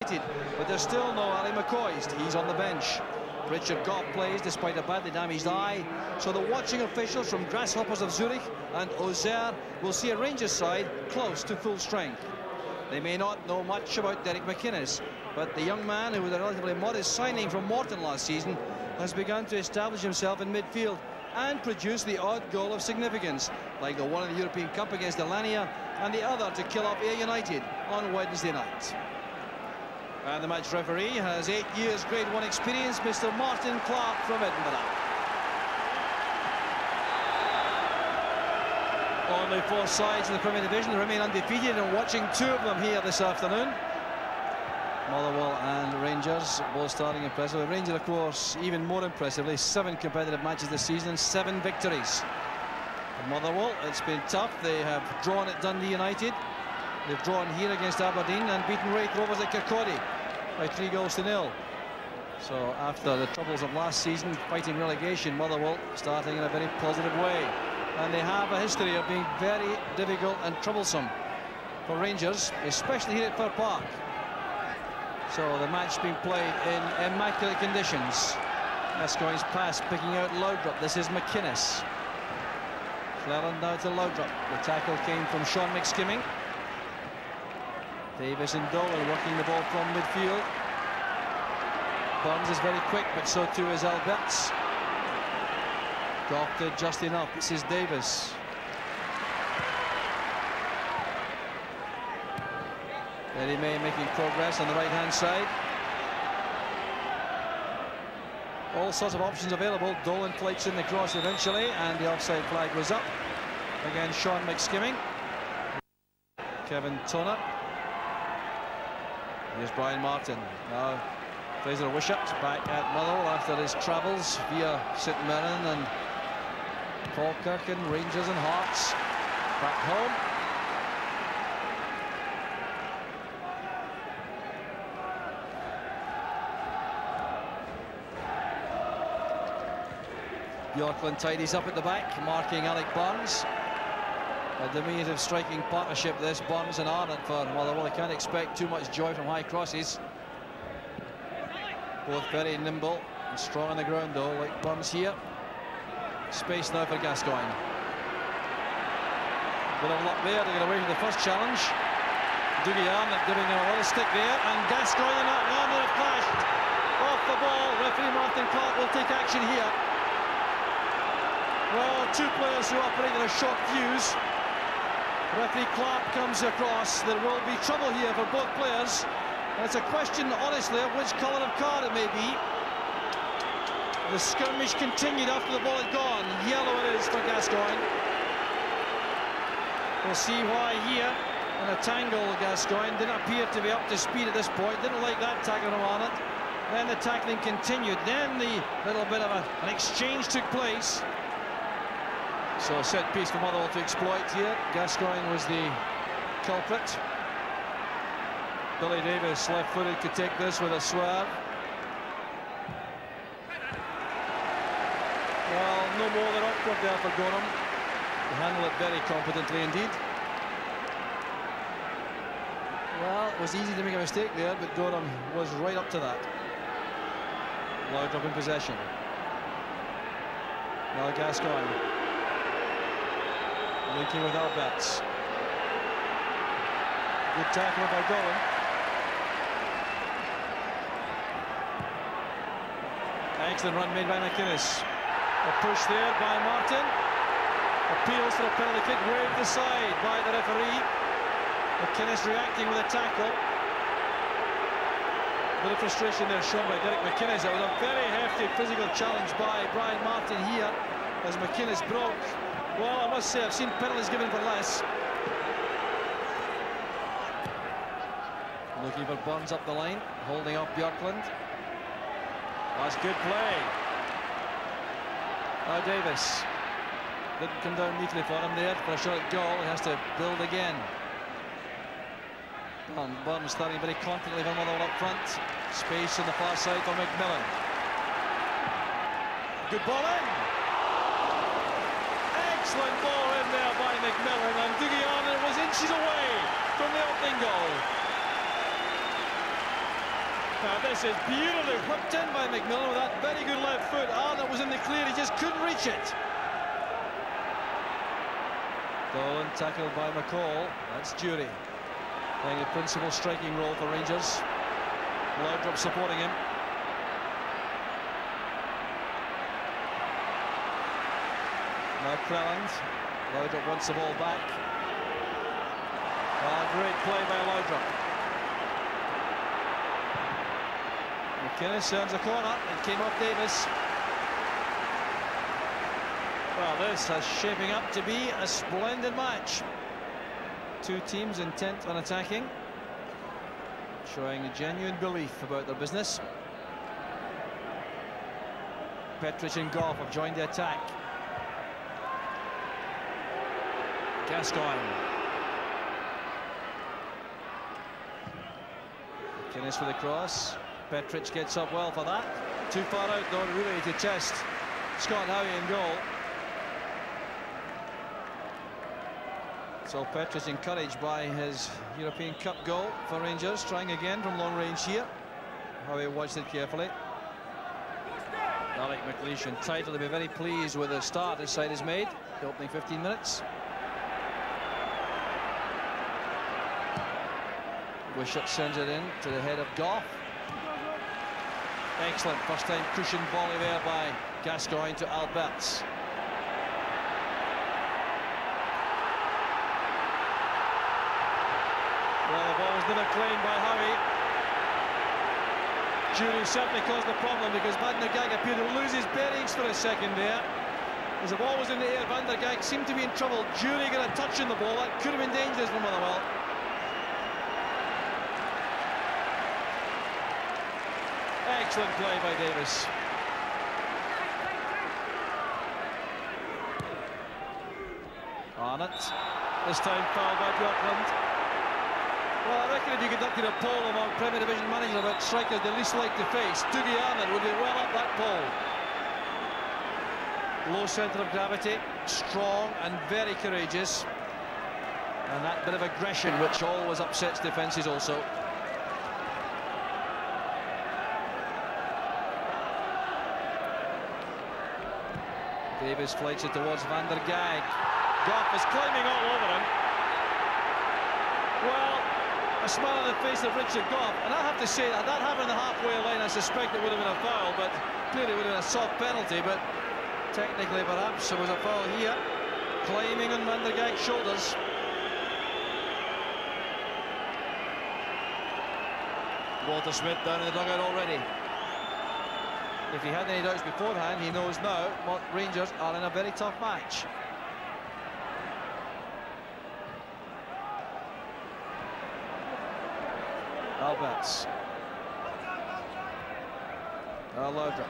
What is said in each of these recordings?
But there's still no Ali McCoist. He's on the bench. Richard Gough plays despite a badly damaged eye. So the watching officials from Grasshoppers of Zurich and Auxerre will see a Rangers side close to full strength. They may not know much about Derek McInnes, but the young man, who was a relatively modest signing from Morton last season, has begun to establish himself in midfield and produce the odd goal of significance, like the one in the European Cup against Alania and the other to kill off Ayr United on Wednesday night. And the match referee has 8 years Grade 1 experience, Mr. Martin Clark from Edinburgh. Only 4 sides in the Premier Division remain undefeated, and watching 2 of them here this afternoon. Motherwell and Rangers both starting impressively. Rangers, of course, even more impressively, 7 competitive matches this season, 7 victories. For Motherwell, it's been tough. They have drawn at Dundee United. They've drawn here against Aberdeen and beaten Wraith Rovers at Kirkcaldy by 3-0. So after the troubles of last season fighting relegation, Motherwell starting in a very positive way. And they have a history of being very difficult and troublesome for Rangers, especially here at Fir Park. So the match being played in immaculate conditions. Gascoigne's pass picking out Laudrup. This is McInnes. Cleland now to Laudrup. The tackle came from Sean McSkimming. Davis and Dolan working the ball from midfield. Burns is very quick, but so too is Alberts. Gough did just enough. This is Davis. Eddie May making progress on the right-hand side. All sorts of options available. Dolan flights in the cross eventually, and the offside flag was up. Again, Sean McSkimming. Kevin Toner. Here's Brian Martin. Now Fraser Wishart back at Motherwell after his travels via St Mirren and Falkirk and Rangers and Hearts. Back home. Bjorklund tidies up at the back, marking Alec Burns. A diminutive striking partnership, this, Burns and Arnott for Motherwell. I can't expect too much joy from high crosses. Both very nimble and strong on the ground, though, like Burns here. Space now for Gascoigne. Bit of luck there to get away from the first challenge. Dougie Arnott giving him a little stick there, and Gascoigne and Arnott have clashed. Off the ball, referee Martin Clark will take action here. Well, 2 players who operate in a short fuse. Referee Clark comes across. There will be trouble here for both players. And it's a question, honestly, of which colour of card it may be. The skirmish continued after the ball had gone. Yellow it is for Gascoigne. We'll see why here. In a tangle, Gascoigne didn't appear to be up to speed at this point. Didn't like that tackle from Arnott. Then the tackling continued. Then the little bit of an exchange took place. So a set piece for Motherwell to exploit here. Gascoigne was the culprit. Billy Davis, left-footed, could take this with a swerve. Well, no more than awkward there for Gorham. He handled it very competently indeed. Well, it was easy to make a mistake there, but Gorham was right up to that. Laudrup in possession. Now Gascoigne. Linking with Alberts. Good tackle by Dolan. Excellent run made by McInnes. A push there by Martin. Appeals for a penalty kick, waved aside by the referee. McInnes reacting with a tackle. A bit of frustration there shown by Derek McInnes. It was a very hefty physical challenge by Brian Martin here as McInnes broke. Well, I must say, I've seen penalties given for less. Looking for Burns up the line, holding off Bjorklund. That's good play. Now Davis. Didn't come down neatly for him there for a shot at goal. He has to build again. Burns starting very confidently for Motherwell up front. Space on the far side for McMillan. Good ball in. Excellent ball in there by McMillan, and Dougie Arnott was inches away from the opening goal. Now this is beautifully whipped in by McMillan with that very good left foot. Arnott was in the clear, he just couldn't reach it. Dolan tackled by McCall. That's Jury playing the principal striking role for Rangers. Laudrup supporting him. Now Crelland. Laudrup wants the ball back. Great play by Laudrup. McInnes turns the corner. It came off Davis. Well, this is shaping up to be a splendid match. Two teams intent on attacking, showing a genuine belief about their business. Petric and Gough have joined the attack. Gascoigne. McInnes for the cross. Petric gets up well for that. Too far out though, really, to test Scott Howie in goal. So Petric encouraged by his European Cup goal for Rangers, trying again from long range here. Howie watched it carefully. Alec McLeish entitled to be very pleased with the start his side has made, the opening 15 minutes. Wishart sends it in to the head of Gough. Excellent first time cushion volley there by Gascoigne to Alberts. Well, the ball was never claimed by Howie. Jury certainly caused the problem because Van der Gag appeared to lose his bearings for a second there. As the ball was in the air, Van der Gag seemed to be in trouble. Jury got a touch on the ball. That could have been dangerous for Motherwell. Excellent play by Davis. Arnott, this time fouled by Bjorklund. Well, I reckon if you conducted a poll among Premier Division managers about strikers they least like to face, Dougie Arnott would be well up that poll. Low centre of gravity, strong and very courageous. And that bit of aggression which always upsets defences also. Davis flights it towards Van der Gag. Gough is climbing all over him. Well, a smile on the face of Richard Gough, and I have to say that happened on the halfway line. I suspect it would have been a foul, but clearly it would have been a soft penalty. But technically, perhaps there was a foul here. Climbing on Van der Gag's shoulders. Walter Smith down in the dugout already. If he had any doubts beforehand, he knows now what Rangers are in a very tough match. Alberts. Laudrup.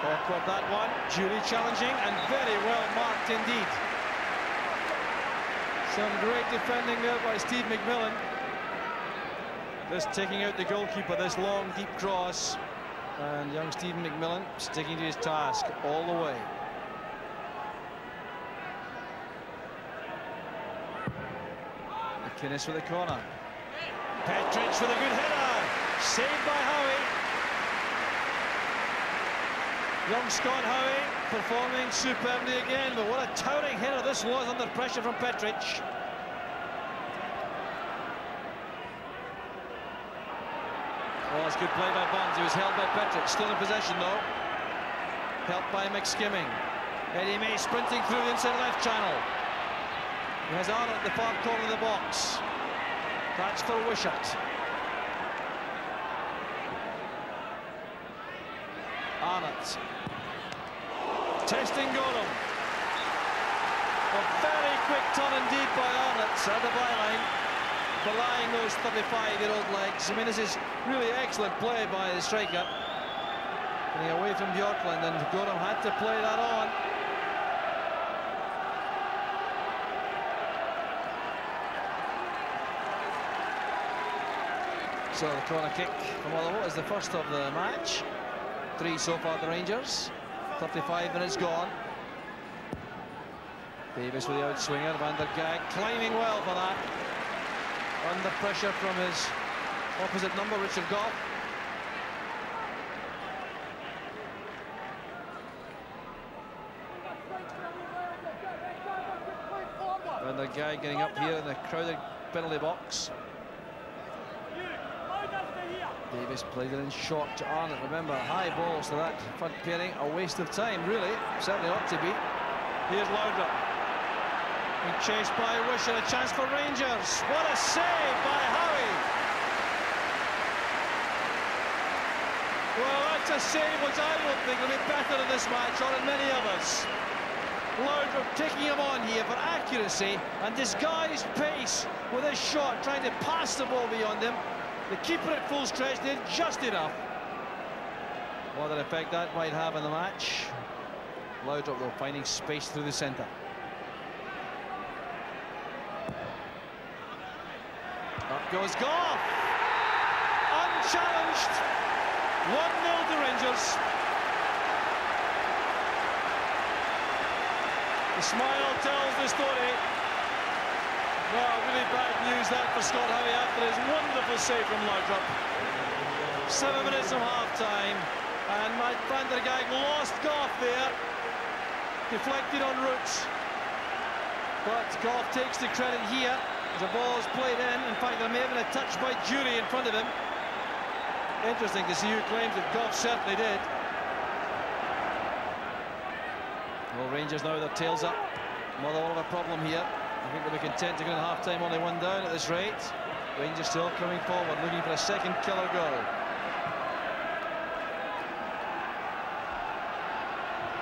Awkward that one. Jury challenging and very well marked indeed. Some great defending there by Steve McMillan. This taking out the goalkeeper, this long, deep cross. And young Stephen McMillan sticking to his task all the way. McInnes for the corner. Petric with a good header. Saved by Howie. Young Scott Howie performing superbly again. But what a towering header this was under pressure from Petric. Oh, it's good play by Bonds. He was held by Petric. Still in possession, though. Helped by McSkimming. Eddie May sprinting through the inside left channel. He has Arnott at the far corner of the box. That's for Wishart. Arnott. Testing Gorham. A very quick turn indeed by Arnott at the byline, belying those 35-year-old legs. I mean, this is really excellent play by the striker. Getting away from Bjorklund, and Gorham had to play that on. So the corner kick from Motherwell is the first of the match. 3 so far the Rangers. 35 minutes gone. Davis with the outswinger. Van der Gag climbing well for that. under pressure from his opposite number, Richard Gough. And the guy getting up here in the crowded penalty box. Davis played it in short to Arnott. Remember, high balls to that front pairing. A waste of time, really. Certainly ought to be. Here's Laudrup. Being chased by Wisher. A chance for Rangers. What a save by Howie. Well, that's a save which I don't think will be better in this match or in many others. Laudrup taking him on here for accuracy and disguised pace with his shot, trying to pass the ball beyond him. The keeper at full stretch did just enough. What an effect that might have in the match. Laudrup, though, finding space through the centre. Up goes Gough. Unchallenged. 1-0 to Rangers. The smile tells the story. Well, really bad news that for Scott Howie after his wonderful save from Laudrup. 7 minutes of half-time, and Matt van der Gaag lost Gough there. Deflected en route. But Gough takes the credit here. The ball is played in. In fact, there may have been a touch by Jury in front of him. Interesting to see who claims that Gough certainly did. Well, Rangers now with their tails up. Motherwell have a problem here. I think they'll be content to go in half-time only 1 down at this rate. Rangers still coming forward, looking for a second killer goal.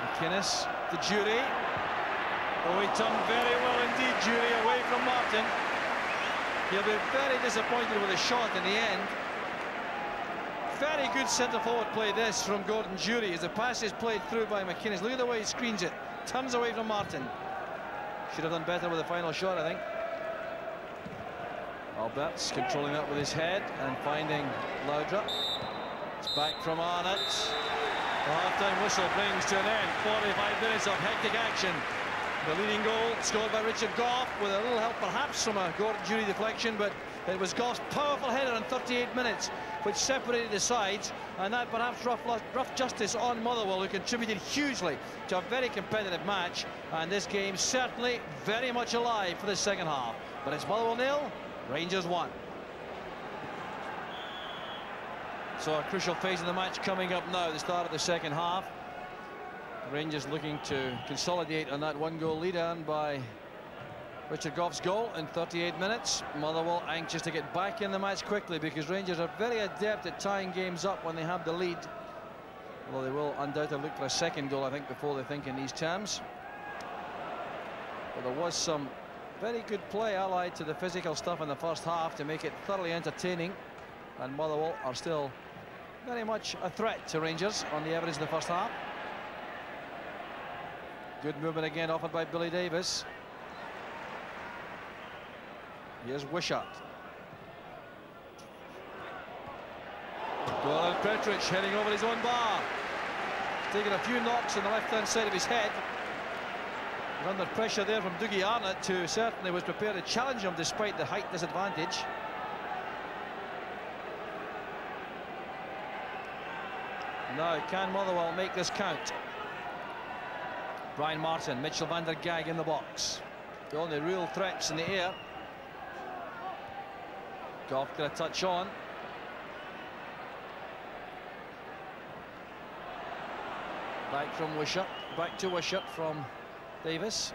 McInnes, the Jury. Oh, he turned very well indeed, Jury, away from Martin. He'll be very disappointed with the shot in the end. Very good centre-forward play this from Gordon Jury as the pass is played through by McInnes. Look at the way he screens it. Turns away from Martin. Should have done better with the final shot, I think. Albert's controlling that with his head and finding Laudrup. It's back from Arnott. The half-time whistle brings to an end 45 minutes of hectic action. The leading goal scored by Richard Gough with a little help perhaps from a Gordon Jury deflection, but it was Gough's powerful header in 38 minutes which separated the sides, and that perhaps rough justice on Motherwell, who contributed hugely to a very competitive match, and this game certainly very much alive for the second half. But it's Motherwell 0, Rangers 1. So a crucial phase of the match coming up now, the start of the second half. Rangers looking to consolidate on that 1-goal lead earned by Richard Gough's goal in 38 minutes. Motherwell anxious to get back in the match quickly because Rangers are very adept at tying games up when they have the lead. Although they will undoubtedly look for a second goal, I think, before they think in these terms. But there was some very good play allied to the physical stuff in the first half to make it thoroughly entertaining. And Motherwell are still very much a threat to Rangers on the average of the first half. Good movement again offered by Billy Davis. Here's Wishart. Goran Petric heading over his own bar. Taking a few knocks on the left-hand side of his head. Under pressure there from Dougie Arnott, who certainly was prepared to challenge him despite the height disadvantage. Now, can Motherwell make this count? Brian Martin, Mitchell van der Gaag in the box. The only real threats in the air. Gough got a touch on. Back from Wishart. Back to Wishart from Davis.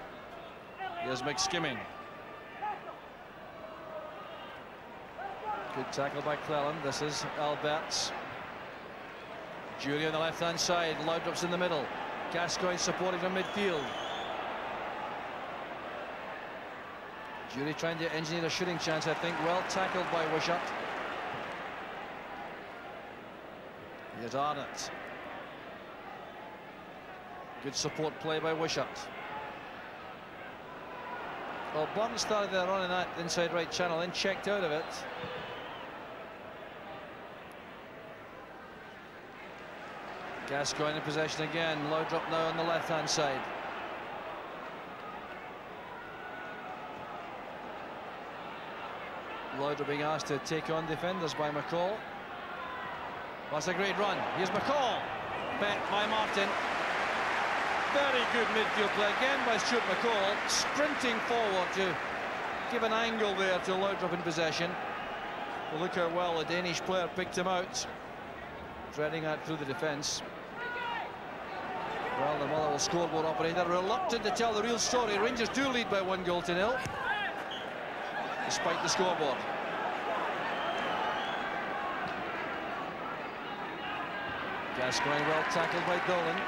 Here's McSkimming. Good tackle by Cleland. This is Alberts. Jury on the left-hand side. Laudrup's in the middle. Gascoigne supporting from midfield. Jury trying to engineer a shooting chance, I think. Well tackled by Wishart. Here's Arnott. Good support play by Wishart. Well, Burton started their run in that inside right channel, then checked out of it. Gascoigne in possession again. Laudrup now on the left-hand side. Laudrup being asked to take on defenders by McCall. That's a great run. Here's McCall. Bet by Martin. Very good midfield play again by Stuart McCall. Sprinting forward to give an angle there to Laudrup in possession. Well, look how well the Danish player picked him out. Threading that through the defence. Well, the Motherwell scoreboard operator reluctant to tell the real story. Rangers do lead by 1-0, despite the scoreboard. Gascoigne well tackled by Dolan.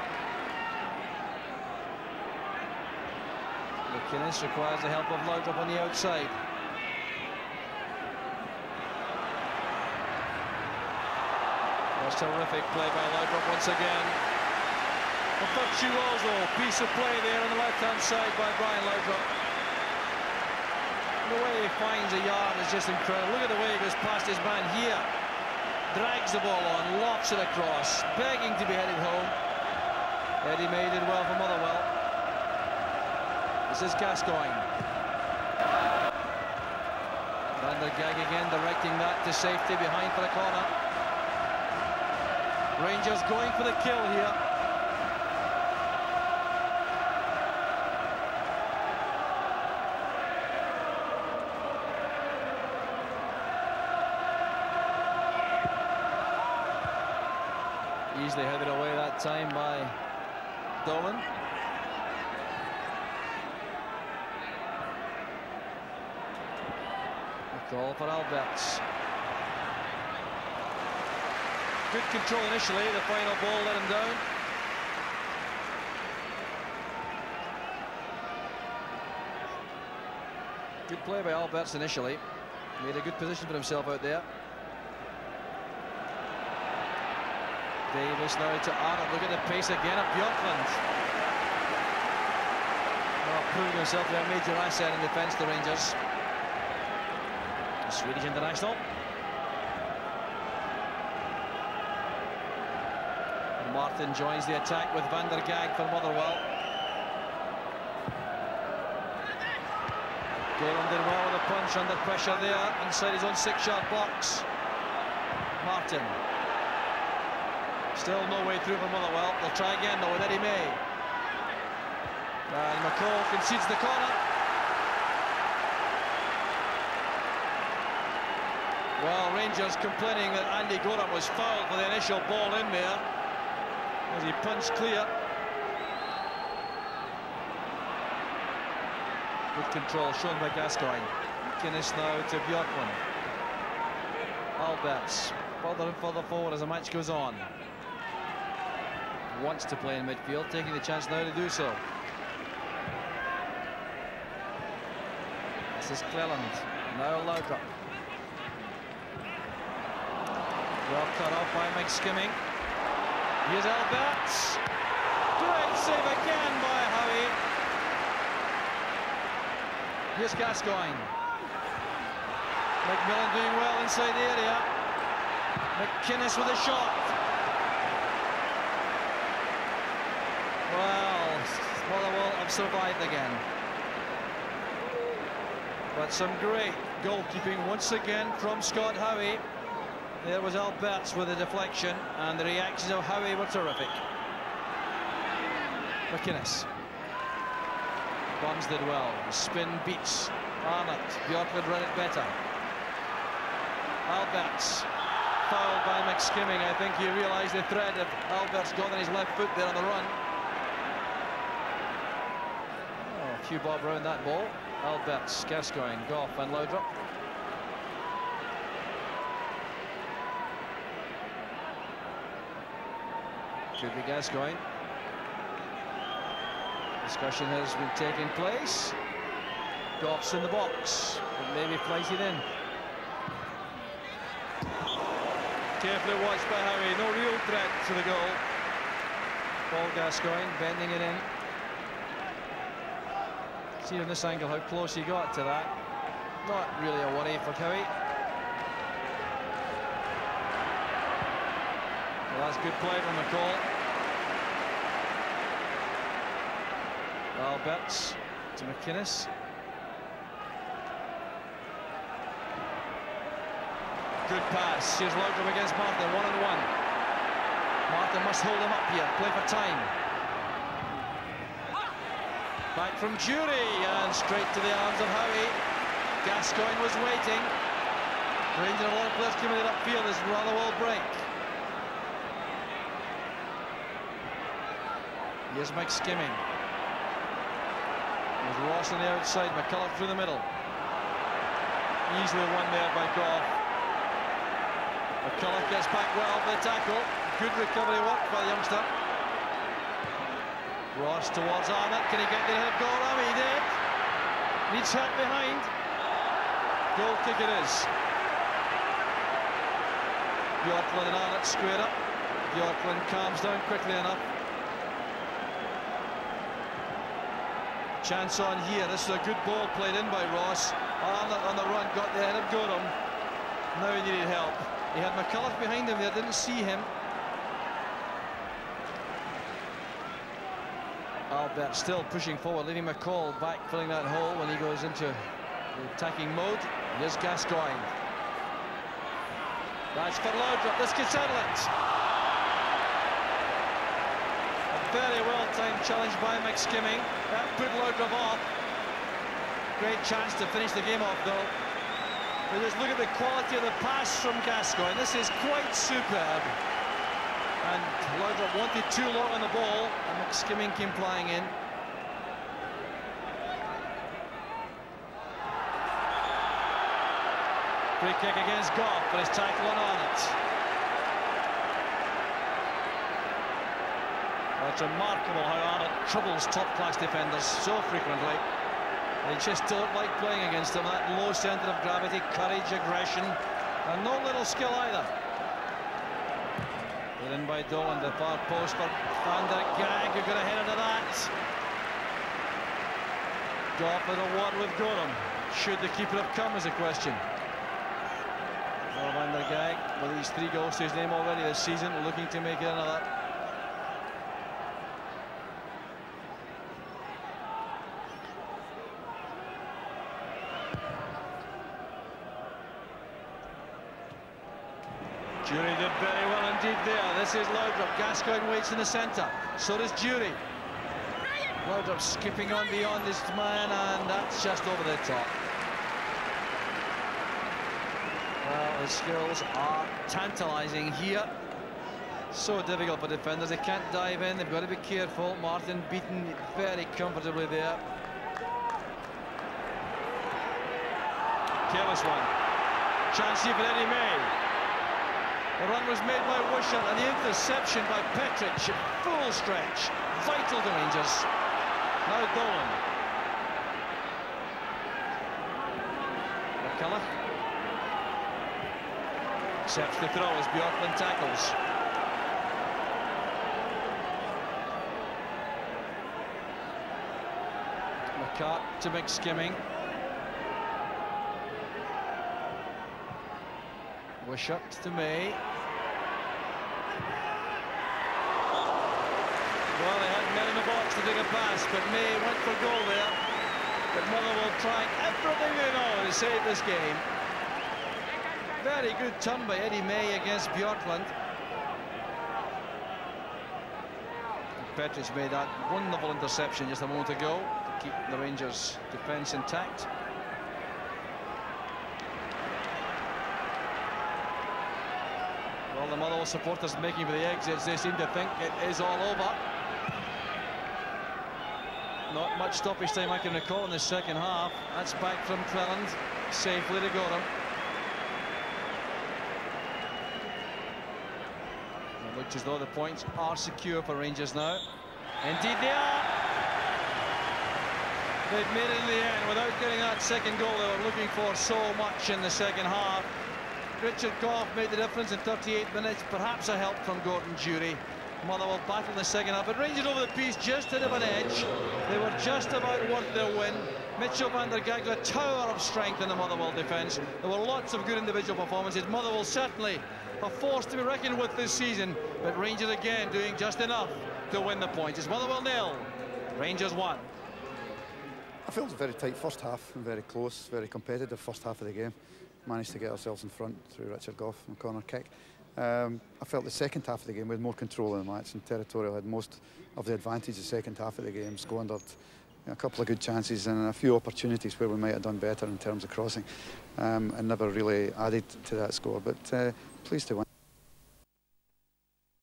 McInnes requires the help of Laudrup on the outside. That's terrific play by Laudrup once again. A virtuoso piece of play there on the left-hand side by Brian Laudrup. The way he finds a yard is just incredible. Look at the way he goes past his man here. Drags the ball on, lofts it across, begging to be headed home. Eddie May did well for Motherwell. This is Gascoigne. Van der Gag again directing that to safety behind for the corner. Rangers going for the kill here. Easily headed away that time by Dolan. A call for Alberts. Good control initially, the final ball let him down. Good play by Alberts initially. Made a good position for himself out there. Davis now to Arnold. Look at the pace again at Bjorklund. Well, proving himself to be a major asset in defence, the Rangers. The Swedish international. Martin joins the attack with Van der Gag for Motherwell. Dolan did well with a punch under pressure there inside his own 6-yard box. Martin. Still no way through for Motherwell. They'll try again though with Eddie May. And McCall concedes the corner. Well, Rangers complaining that Andy Gorham was fouled for the initial ball in there as he punched clear. Good control shown by Gascoigne. McInnes now to Bjorklund. Alberts further and further forward as the match goes on. Wants to play in midfield, taking the chance now to do so. This is Cleland. Now Laudrup. Well cut off by McSkimming. Here's Alberts. Great save again by Howie. Here's Gascoigne. McMillan doing well inside the area. McInnes with a shot. Well, Motherwell have survived again. But some great goalkeeping once again from Scott Howie. There was Alberts with a deflection, and the reactions of Howie were terrific. McInnes. Burns did well. The spin beats Arnott. Bjorklund read it better. Alberts. Fouled by McSkimming. I think he realised the threat of Alberts got on his left foot there on the run. Oh, a few bob around that ball. Alberts, Gascoigne, Gough and Laudrup. Could be Gascoigne. Discussion has been taking place. Gough's in the box, but maybe flies it in. Carefully watched by Howie. No real threat to the goal. Paul Gascoigne bending it in. See on this angle how close he got to that. Not really a worry for Howie. Well, that's good play from McCall. Alberts to McInnes. good pass. Here's Laudrup against Martin, one-on-one. Martin must hold him up here, play for time. Back from Jury, and straight to the arms of Howie. Gascoigne was waiting. Rangers, a lot of players committed upfield as Motherwell break. Here's McSkimming. There's Ross on the outside, McCulloch through the middle. Easily won there by Gough. McCulloch gets back well for the tackle. Good recovery work by the youngster. Ross towards Arnott. Can he get the head goal? He did. Needs help behind. Goal kick it is. Bjorklund and Arnott square up. Bjorklund calms down quickly enough. Chance on here. This is a good ball played in by Ross. Arnott on the run, got the head of Gorham. Now he needed help. He had McCulloch behind him there, didn't see him. Albert still pushing forward, leaving McCall back, filling that hole when he goes into the attacking mode. Here's Gascoigne. That's for Laudrup. This could settle it. A very well-timed challenge by McSkimming. That put Laudrup off. Great chance to finish the game off, though. But just look at the quality of the pass from Gascoigne. This is quite superb. And Laudrup wanted too long on the ball, and McSkimming came flying in. Free kick against Gough for his tackle on Arnott. Well, it's remarkable how Arnott troubles top-class defenders so frequently. They just don't like playing against him. That low centre of gravity, courage, aggression, and no little skill either. Put in by Dolan, the far post for Van der Gag, who got ahead of that. Gough with a word with Gorham. Should the keeper have come is a question. Well, Van der Gag, with these 3 goals to his name already this season, looking to make it another. Jury did very well indeed there. This is Laudrup. Gascoigne waits in the centre. So does Jury. Laudrup skipping on beyond his man, and that's just over the top. Well, his skills are tantalising here. So difficult for defenders. They can't dive in. They've got to be careful. Martin beaten very comfortably there. Careless one. Chance here for Eddie May. The run was made by Wishart, and the interception by Petric. Full stretch. Vital to Rangers. Now Dolan. McCulloch accepts the throw as Bjorklund tackles. McCart to McSkimming. Wishart to May. Well, they had men in the box to take a pass, but May went for goal there. But Motherwell trying everything they know to save this game. Very good turn by Eddie May against Bjorklund. Petric made that wonderful interception just a moment ago to keep the Rangers' defence intact. Well, the Motherwell supporters making for the exits. They seem to think it is all over. Not much stoppage time I can recall in the second half. That's back from Cleland, safely to Gorham. It looks as though the points are secure for Rangers now. Indeed they are. They've made it in the end without getting that second goal they were looking for so much in the second half. Richard Gough made the difference in 38 minutes, perhaps a help from Gordon Jury. Motherwell battled in the second half, but Rangers over the piece just had an edge. They were just about worth their win. Mitchell van der Gag, a tower of strength in the Motherwell defence. There were lots of good individual performances. Motherwell certainly a force to be reckoned with this season, but Rangers again doing just enough to win the points. It's Motherwell 0, Rangers 1. I felt it was a very tight first half and very close, very competitive first half of the game. managed to get ourselves in front through Richard Gough and a corner kick. I felt the second half of the game we had more control in the match, and Territorial had most of the advantage the second half of the game, squandered a couple of good chances and a few opportunities where we might have done better in terms of crossing, and never really added to that score, but pleased to win.